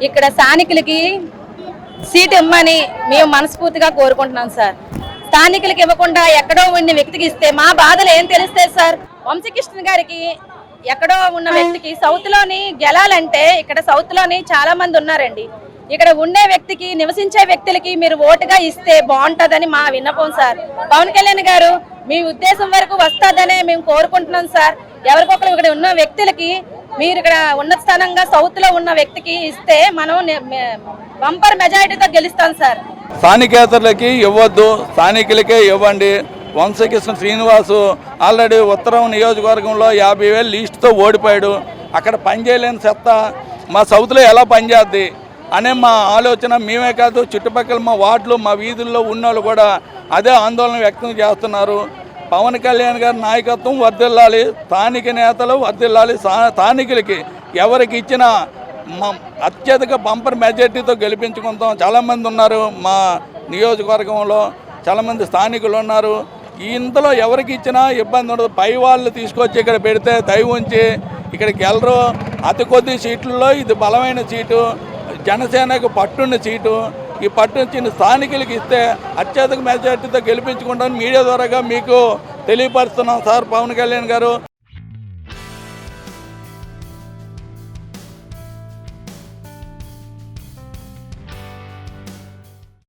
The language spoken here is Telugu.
ఇక్కడ స్థానికులకి సీట్ ఇమ్మని మేము మనస్ఫూర్తిగా కోరుకుంటున్నాం సార్. స్థానికులకి ఇవ్వకుండా ఎక్కడో ఉన్న వ్యక్తికి ఇస్తే మా బాధలు ఏం తెలుస్తాయి సార్? వంశీకృష్ణ గారికి ఎక్కడో ఉన్న వ్యక్తికి సౌత్ లోని గెలాలంటే ఇక్కడ సౌత్ లోని చాలా మంది ఉన్నారండి. ఇక్కడ ఉండే వ్యక్తికి నివసించే వ్యక్తులకి మీరు ఓటుగా ఇస్తే బాగుంటుందని మా విన్నపం సార్. పవన్ కళ్యాణ్ గారు మీ ఉద్దేశం వరకు వస్తుందనే మేము కోరుకుంటున్నాం సార్. ఎవరికొకరు ఇక్కడ ఉన్న వ్యక్తులకి మీరు ఇక్కడ ఉన్నత స్థానంగా సౌత్ లో ఉన్న వ్యక్తికి ఇస్తే మనం బంపర్ మెజారిటీతో గెలుస్తాం సార్. స్థానికేతరులకి ఇవ్వద్దు, స్థానికులకే ఇవ్వండి. వంశకృష్ణ శ్రీనివాసు ఆల్రెడీ ఉత్తరం నియోజకవర్గంలో 50,000 లీస్టుతో ఓడిపోయాడు. అక్కడ పనిచేయలేని సత్తా మా సౌత్లో ఎలా పనిచేద్ది అనే మా ఆలోచన. మేమే కాదు, చుట్టుపక్కల మా వార్డులు మా వీధుల్లో ఉన్నోళ్ళు కూడా అదే ఆందోళన వ్యక్తం చేస్తున్నారు. పవన్ కళ్యాణ్ గారి నాయకత్వం వర్ధిల్లాలి, స్థానిక నేతలు వర్ధిల్లాలి. స్థానికులకి ఎవరికి ఇచ్చినా అత్యధిక బంపర్ మెజార్టీతో గెలిపించుకుంటాం. చాలామంది ఉన్నారు మా నియోజకవర్గంలో, చాలామంది స్థానికులు ఉన్నారు. ఇంతలో ఎవరికి ఇచ్చినా ఇబ్బంది ఉండదు. పై వాళ్ళు తీసుకొచ్చి ఇక్కడ పెడితే దయ ఉంచి ఇక్కడికి వెళ్ళరు. అతి కొద్ది సీట్లలో ఇది బలమైన సీటు, జనసేనకు పట్టున్న సీటు. ఈ పట్టుని స్థానికులకి ఇస్తే అత్యధిక మెజార్టీతో గెలిపించుకుంటామని మీడియా ద్వారాగా మీకు తెలియపరుస్తున్నాం సార్. పవన్ కళ్యాణ్ గారు